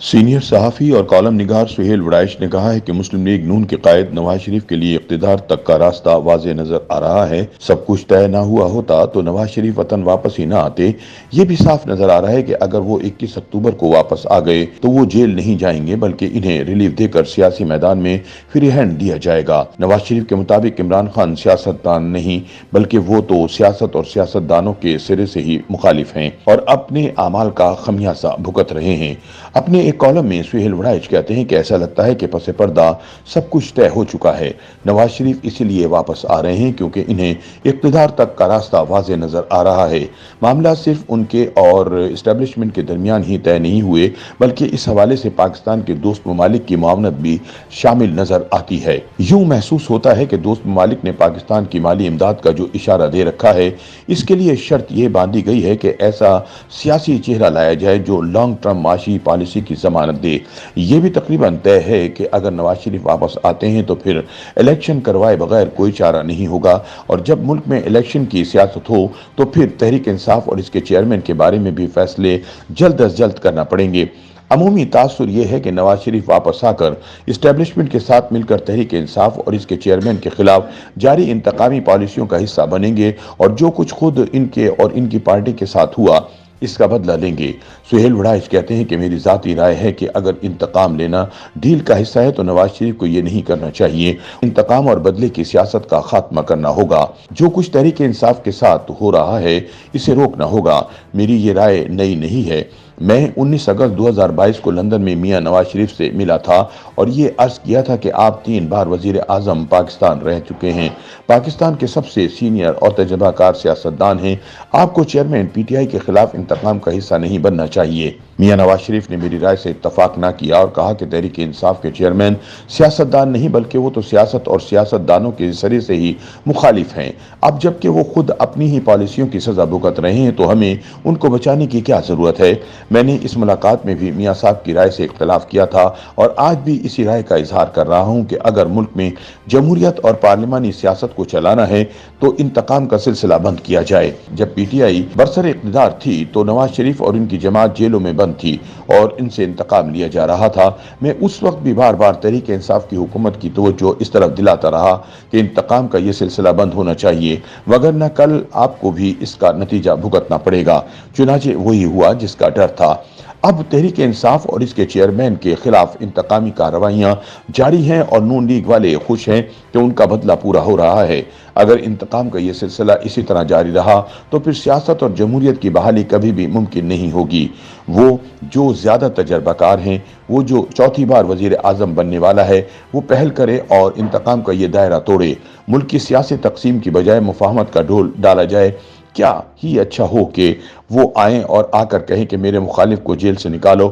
Senior صحافی اور column نگار سہیل وڑائچ نے کہا ہے کہ مسلم لیگ نون کے قائد نواز شریف کے لیے اقتدار تک کا راستہ واضح نظر آ رہا ہے۔ سب کچھ طے نہ ہوا ہوتا تو نواز شریف وطن واپس ہی نہ آتے۔ یہ بھی صاف نظر آ رہا ہے کہ اگر وہ 21 اکتوبر کو واپس آ گئے تو وہ جیل نہیں جائیں گے بلکہ انہیں ریلیف دے کر سیاسی میدان میں فری ہینڈ دیا جائے گا۔ نواز شریف کے مطابق عمران خان سیاستدان نہیں بلکہ وہ تو سیاست اور سیاست دانوں کے سرے سے ہی مخالف ہیں اور اپنے اعمال کا خمیازہ بھگت رہے ہیں۔ اپنے ایک کالم میں سہیل وڑائچ کہتے ہیں کہ ایسا لگتا ہے کہ پس پردہ سب کچھ طے ہو چکا ہے۔ نواز شریف اسی لیے واپس آ رہے ہیں کیونکہ انہیں اقتدار تک کا راستہ واضح نظر آ رہا ہے۔ معاملہ صرف ان کے اور اسٹیبلشمنٹ کے درمیان ہی طے نہیں ہوئے بلکہ اس حوالے سے پاکستان کے دوست ممالک کی معاونت بھی شامل نظر آتی ہے۔ یوں محسوس ہوتا ہے کہ دوست ممالک نے پاکستان کی مالی امداد کا جو اشارہ دے رکھا ہے اس کے لیے شرط یہ باندھی گئی ہے کہ ایسا سیاسی چہرہ لایا جائے جو لانگ ٹرم معاشی پالیسی کی ضمانت دے۔ یہ بھی تقریباً طے ہے کہ اگر نواز شریف واپس آتے ہیں تو پھر الیکشن کروائے بغیر کوئی چارہ نہیں ہوگا اور جب ملک میں الیکشن کی سیاست ہو تو پھر تحریک انصاف اور اس کے چیئرمین کے بارے میں بھی فیصلے جلد از جلد کرنا پڑیں گے۔ عمومی تاثر یہ ہے کہ نواز شریف واپس آ کر اسٹیبلشمنٹ کے ساتھ مل کر تحریک انصاف اور اس کے چیئرمین کے خلاف جاری انتقامی پالیسیوں کا حصہ بنیں گے اور جو کچھ خود ان کے اور ان کی پارٹی کے ساتھ ہوا اس کا بدلہ لیں گے۔ سہیل وڑائچ کہتے ہیں کہ میری ذاتی رائے ہے کہ اگر انتقام لینا ڈیل کا حصہ ہے تو نواز شریف کو یہ نہیں کرنا چاہیے۔ انتقام اور بدلے کی سیاست کا خاتمہ کرنا ہوگا۔ جو کچھ تحریک انصاف کے ساتھ ہو رہا ہے اسے روکنا ہوگا۔ میری یہ رائے نئی نہیں ہے۔ میں 19 اگست 2022 کو لندن میں میاں نواز شریف سے ملا تھا اور یہ عرض کیا تھا کہ آپ 3 بار وزیر اعظم پاکستان رہ چکے ہیں، پاکستان کے سب سے سینئر اور تجربہ کار سیاستدان ہیں، آپ کو چیئرمین پی ٹی آئی کے خلاف انتقام کا حصہ نہیں بننا چاہیے۔ میاں نواز شریف نے میری رائے سے اتفاق نہ کیا اور کہا کہ تحریک انصاف کے چیئرمین سیاستدان نہیں بلکہ وہ تو سیاست اور سیاست دانوں کے سرے سے ہی مخالف ہیں۔ اب جبکہ وہ خود اپنی ہی پالیسیوں کی سزا بھگت رہے ہیں تو ہمیں ان کو بچانے کی کیا ضرورت ہے؟ میں نے اس ملاقات میں بھی میاں صاحب کی رائے سے اختلاف کیا تھا اور آج بھی اسی رائے کا اظہار کر رہا ہوں کہ اگر ملک میں جمہوریت اور پارلیمانی سیاست کو چلانا ہے تو انتقام کا سلسلہ بند کیا جائے۔ جب پی ٹی آئی برسر اقتدار تھی تو نواز شریف اور ان کی جماعت جیلوں میں بند تھی اور ان سے انتقام لیا جا رہا تھا۔ میں اس وقت بھی بار بار تحریک انصاف کی حکومت کی توجہ اس طرف دلاتا رہا کہ انتقام کا یہ سلسلہ بند ہونا چاہیے وگرنہ کل آپ کو بھی اس کا نتیجہ بھگتنا پڑے گا۔ چنانچہ وہی ہوا جس کا ڈر تھا۔ اب تحریک انصاف اور اس کے چیئرمین کے خلاف انتقامی کارروائیاں جاری ہیں اور نون لیگ والے خوش ہیں کہ ان کا بدلہ پورا ہو رہا ہے۔ اگر انتقام کا یہ سلسلہ اسی طرح جاری رہا تو پھر سیاست اور جمہوریت کی بحالی کبھی بھی ممکن نہیں ہوگی۔ وہ جو زیادہ تجربہ کار ہیں، وہ جو چوتھی بار وزیر اعظم بننے والا ہے، وہ پہل کرے اور انتقام کا یہ دائرہ توڑے۔ ملک کی سیاسی تقسیم کی بجائے مفاہمت کا ڈھول ڈالا جائے۔ کیا ہی اچھا ہو کہ وہ آئیں اور آ کر کہیں کہ میرے مخالف کو جیل سے نکالو۔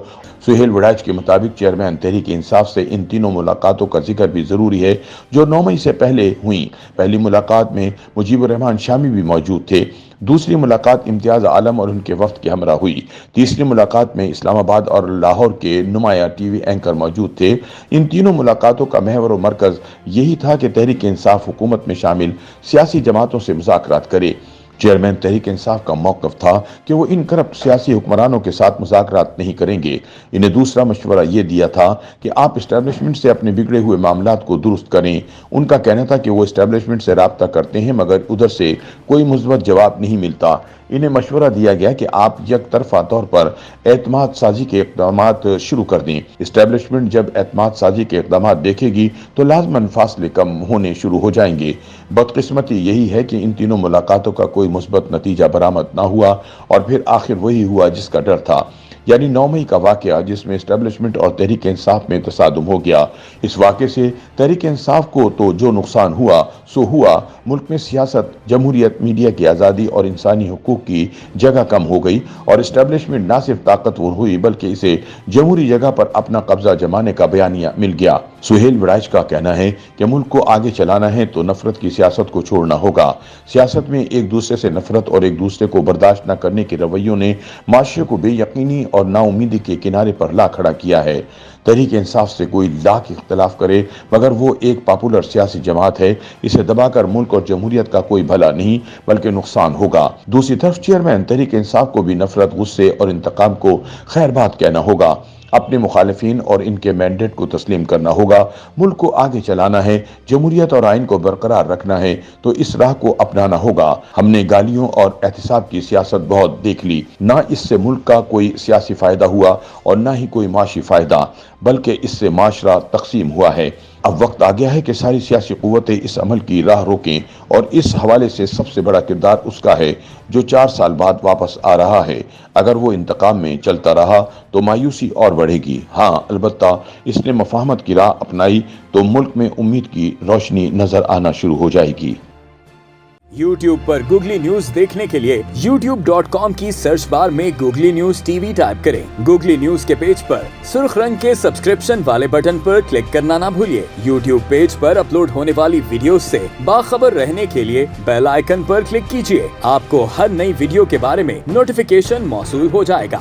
سہیل وڑائچ کے مطابق چیئرمین تحریک انصاف سے ان تینوں ملاقاتوں کا ذکر بھی ضروری ہے جو 9 مئی سے پہلے ہوئیں۔ پہلی ملاقات میں مجیب الرحمان شامی بھی موجود تھے۔ دوسری ملاقات امتیاز عالم اور ان کے وفد کے ہمراہ ہوئی۔ تیسری ملاقات میں اسلام آباد اور لاہور کے نمایاں ٹی وی اینکر موجود تھے۔ ان تینوں ملاقاتوں کا محور و مرکز یہی تھا کہ تحریک انصاف حکومت میں شامل سیاسی جماعتوں سے مذاکرات کرے۔ چیئرمین تحریک انصاف کا موقف تھا کہ وہ ان کرپٹ سیاسی حکمرانوں کے ساتھ مذاکرات نہیں کریں گے۔ انہیں دوسرا مشورہ یہ دیا تھا کہ آپ اسٹیبلشمنٹ سے اپنے بگڑے ہوئے معاملات کو درست کریں۔ ان کا کہنا تھا کہ وہ اسٹیبلشمنٹ سے رابطہ کرتے ہیں مگر ادھر سے کوئی مثبت جواب نہیں ملتا۔ انہیں مشورہ دیا گیا کہ آپ یک طرفہ طور پر اعتماد سازی کے اقدامات شروع کر دیں۔ اسٹیبلشمنٹ جب اعتماد سازی کے اقدامات دیکھے گی تو لازماً فاصلے کم ہونے شروع ہو جائیں گے۔ بدقسمتی یہی ہے کہ ان تینوں ملاقاتوں کا کوئی مثبت نتیجہ برآمد نہ ہوا اور پھر آخر وہی ہوا جس کا ڈر تھا، یعنی 9 مئی کا واقعہ جس میں اسٹیبلشمنٹ اور تحریک انصاف میں تصادم ہو گیا۔ اس واقعے سے تحریک انصاف کو تو جو نقصان ہوا سو ہوا، ملک میں سیاست، جمہوریت، میڈیا کی آزادی اور انسانی حقوق کی جگہ کم ہو گئی اور اسٹیبلشمنٹ نہ صرف طاقتور ہوئی بلکہ اسے جمہوری جگہ پر اپنا قبضہ جمانے کا بیانیہ مل گیا۔ سہیل وڑائچ کا کہنا ہے کہ ملک کو آگے چلانا ہے تو نفرت کی سیاست کو چھوڑنا ہوگا۔ سیاست میں ایک دوسرے سے نفرت اور ایک دوسرے کو برداشت نہ کرنے کے رویوں نے معاشرے کو بے یقینی اور نا امیدی کے کنارے پر لا کھڑا کیا ہے۔ تحریک انصاف سے کوئی لاکھ اختلاف کرے مگر وہ ایک پاپولر سیاسی جماعت ہے، اسے دبا کر ملک اور جمہوریت کا کوئی بھلا نہیں بلکہ نقصان ہوگا۔ دوسری طرف چیئرمین تحریک انصاف کو بھی نفرت، غصے اور انتقام کو خیر بات کہنا ہوگا۔ اپنے مخالفین اور ان کے مینڈیٹ کو تسلیم کرنا ہوگا۔ ملک کو آگے چلانا ہے، جمہوریت اور آئین کو برقرار رکھنا ہے تو اس راہ کو اپنانا ہوگا۔ ہم نے گالیوں اور احتساب کی سیاست بہت دیکھ لی، نہ اس سے ملک کا کوئی سیاسی فائدہ ہوا اور نہ ہی کوئی معاشی فائدہ، بلکہ اس سے معاشرہ تقسیم ہوا ہے۔ اب وقت آ گیا ہے کہ ساری سیاسی قوتیں اس عمل کی راہ روکیں، اور اس حوالے سے سب سے بڑا کردار اس کا ہے جو 4 سال بعد واپس آ رہا ہے۔ اگر وہ انتقام میں چلتا رہا تو مایوسی اور بڑھے گی۔ ہاں، البتہ اس نے مفاہمت کی راہ اپنائی تو ملک میں امید کی روشنی نظر آنا شروع ہو جائے گی۔ YouTube پر گوگلی نیوز دیکھنے کے لیے youtube.com کی سرچ بار میں googly news T V type کریں۔ گوگلی نیوز کے پیج پر سرخ رنگ کے سبسکرپشن والے بٹن پر کلک کرنا نہ بھولیے۔ YouTube پیج پر اپلوڈ ہونے والی ویڈیوز سے باخبر رہنے کے لیے بیل آئیکن پر کلک کیجیے۔ آپ کو ہر نئی ویڈیو کے بارے میں نوٹیفیکیشن موصول ہو جائے گا۔